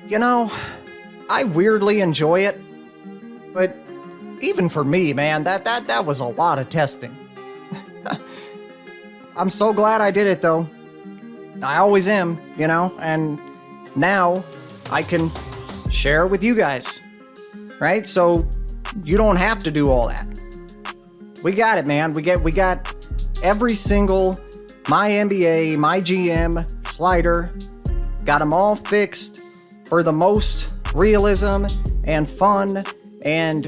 You know, I weirdly enjoy it, but even for me, man, that was a lot of testing. I'm so glad I did it, though. I always am, you know, and now I can share it with you guys, right? So you don't have to do all that. We got it, man. We got every single MyNBA MyGM slider. Got them all fixed for the most realism and fun and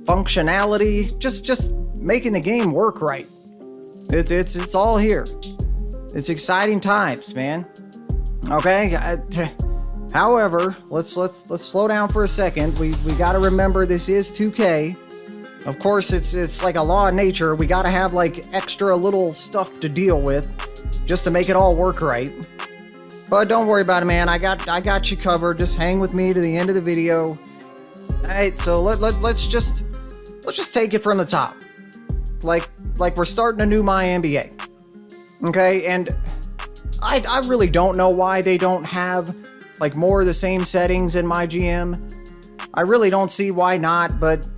functionality. Just making the game work right. It's all here. It's exciting times, man. Okay. However, let's slow down for a second. We got to remember this is 2K. Of course, it's like a law of nature. We got to have like extra little stuff to deal with just to make it all work right. But don't worry about it, man. I got you covered. Just hang with me to the end of the video. All right. So let's just take it from the top. Like we're starting a new MyNBA. Okay, and I really don't know why they don't have like more of the same settings in MyGM. I really don't see why not, but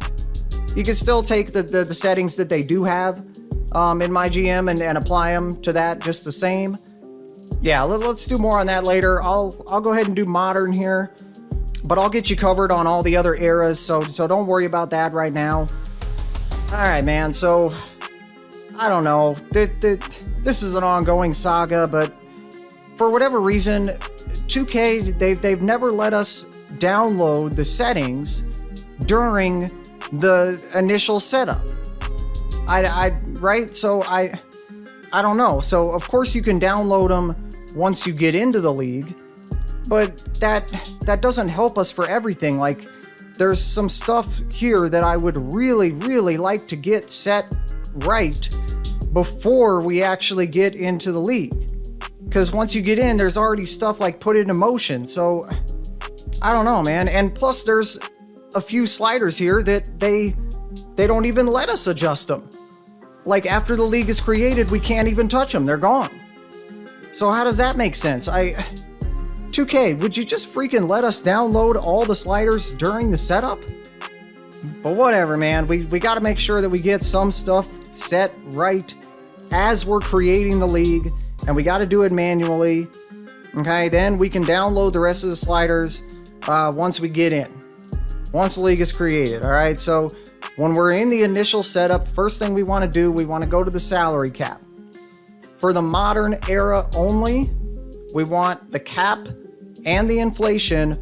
you can still take the settings that they do have in MyGM and apply them to that just the same. Yeah, let's do more on that later. I'll go ahead and do modern here, but I'll get you covered on all the other eras, so don't worry about that right now. All right, man, so I don't know. This is an ongoing saga, but for whatever reason, 2K, they've never let us download the settings during the initial setup. Right? So I don't know. So of course you can download them once you get into the league, but that doesn't help us for everything. Like, there's some stuff here that I would really, really like to get set right before we actually get into the league. Because once you get in, there's already stuff like put into motion. So I don't know, man. And plus there's a few sliders here that they don't even let us adjust them. Like, after the league is created, we can't even touch them. They're gone. So how does that make sense? 2K, would you just freaking let us download all the sliders during the setup? But whatever, man. We got to make sure that we get some stuff set right as we're creating the league, and we got to do it manually. Okay, then we can download the rest of the sliders once we get in. Once the league is created, all right? So when we're in the initial setup, first thing we want to do, we want to go to the salary cap. For the modern era only, we want the cap and the inflation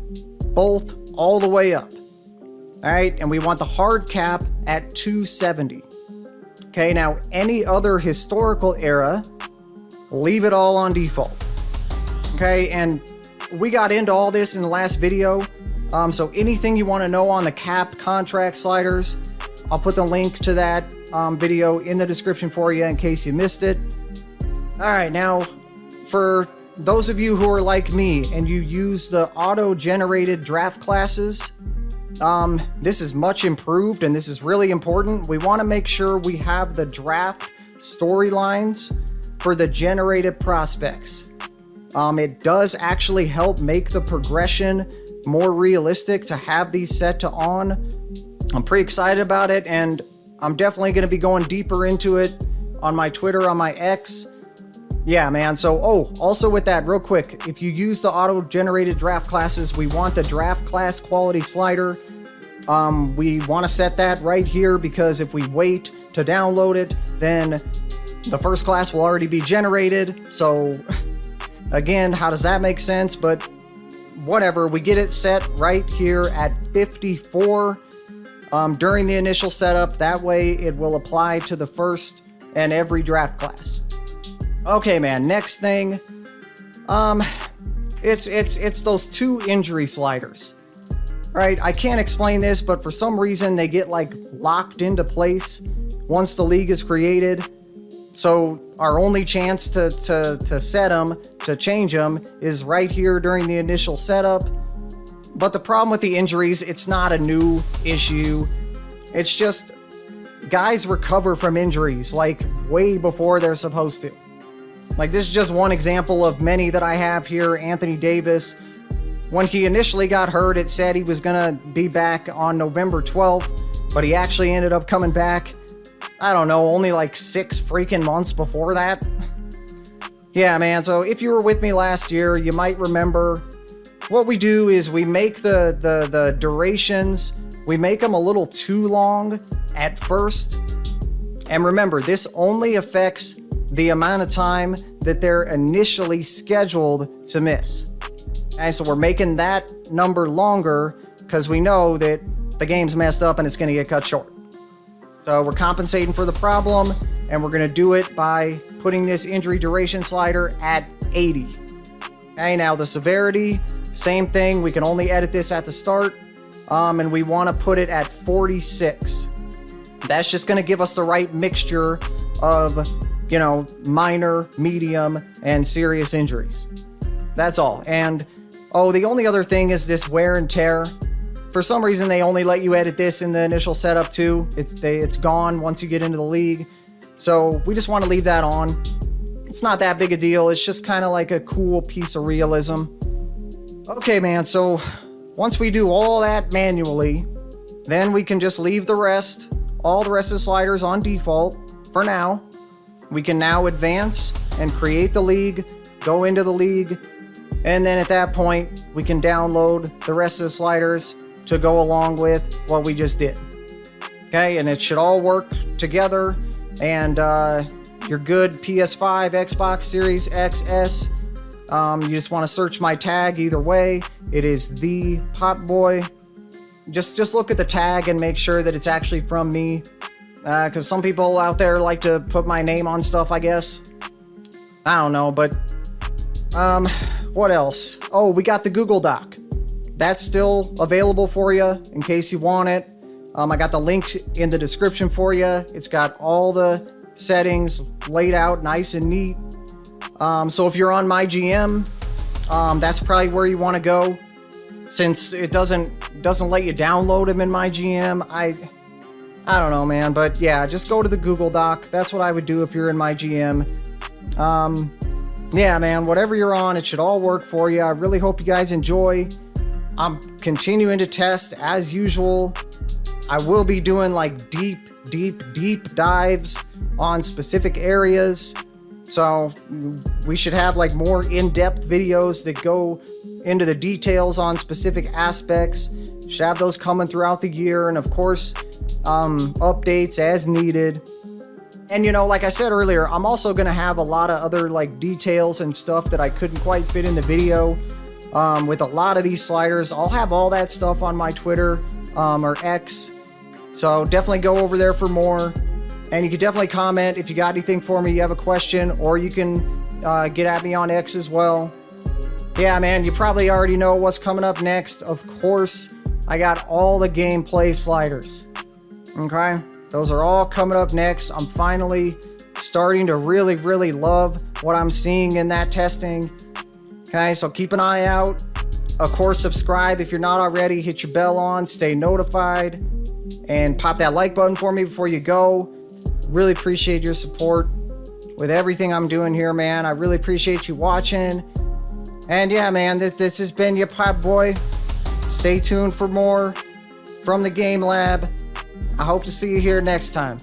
both all the way up. All right, and we want the hard cap at 270. Okay, now any other historical era, leave it all on default. Okay, and we got into all this in the last video. So anything you want to know on the cap contract sliders, I'll put the link to that video in the description for you in case you missed it. All right, now for those of you who are like me and you use the auto-generated draft classes, this is much improved and this is really important. We want to make sure we have the draft storylines for the generated prospects. It does actually help make the progression more realistic to have these set to on. I'm pretty excited about it, and I'm definitely going to be going deeper into it on my Twitter, on my X. Yeah, man. So, also with that, real quick, if you use the auto-generated draft classes, we want the draft class quality slider. We want to set that right here, because if we wait to download it, then the first class will already be generated. So, again, how does that make sense? But whatever, we get it set right here at 54 during the initial setup. That way it will apply to the first and every draft class. Okay, man, next thing, it's those two injury sliders, right? I can't explain this, but for some reason they get like locked into place once the league is created. So our only chance to set them, to change them, is right here during the initial setup. But the problem with the injuries, it's not a new issue. It's just guys recover from injuries like way before they're supposed to. Like, this is just one example of many that I have here. Anthony Davis, when he initially got hurt, it said he was gonna be back on November 12th, but he actually ended up coming back, I don't know, only like 6 freaking months before that. Yeah, man, so if you were with me last year, you might remember what we do is we make the durations, we make them a little too long at first. And remember, this only affects the amount of time that they're initially scheduled to miss. Okay, so we're making that number longer because we know that the game's messed up and it's going to get cut short. So we're compensating for the problem, and we're going to do it by putting this injury duration slider at 80. Okay, now the severity, same thing. We can only edit this at the start, and we want to put it at 46. That's just going to give us the right mixture of, you know, minor, medium, and serious injuries. That's all. And, oh, the only other thing is this wear and tear. For some reason, they only let you edit this in the initial setup too. It's gone once you get into the league. So we just want to leave that on. It's not that big a deal. It's just kind of like a cool piece of realism. Okay, man. So once we do all that manually, then we can just leave all the rest of the sliders on default for now. We can now advance and create the league, go into the league, and then at that point, we can download the rest of the sliders to go along with what we just did. Okay, and it should all work together, and your good PS5, Xbox Series XS. You just want to search my tag either way. It is the Popboy. Just look at the tag and make sure that it's actually from me, because some people out there like to put my name on stuff, I guess. I don't know, but what else? Oh, we got the Google Doc. That's still available for you in case you want it. I got the link in the description for you. It's got all the settings laid out nice and neat. So if you're on MyGM, that's probably where you want to go, since it doesn't let you download them in MyGM. I don't know, man, but yeah, just go to the Google Doc. That's what I would do if you're in MyGM. Yeah, man, whatever you're on, it should all work for you. I really hope you guys enjoy. I'm continuing to test as usual. I will be doing like deep dives on specific areas. So we should have like more in-depth videos that go into the details on specific aspects. Should have those coming throughout the year, and of course, updates as needed. And you know, like I said earlier, I'm also gonna have a lot of other like details and stuff that I couldn't quite fit in the video. With a lot of these sliders, I'll have all that stuff on my Twitter or X. So definitely go over there for more. And you can definitely comment if you got anything for me, you have a question, or you can get at me on X as well. Yeah, man, you probably already know what's coming up next. Of course, I got all the gameplay sliders. Okay, those are all coming up next. I'm finally starting to really love what I'm seeing in that testing. Okay, so keep an eye out. Of course, subscribe if you're not already. Hit your bell on, stay notified, and pop that like button for me before you go. Really appreciate your support with everything I'm doing here, man. I really appreciate you watching. And yeah, man, this has been your Popboy. Stay tuned for more from the Game Lab. I hope to see you here next time.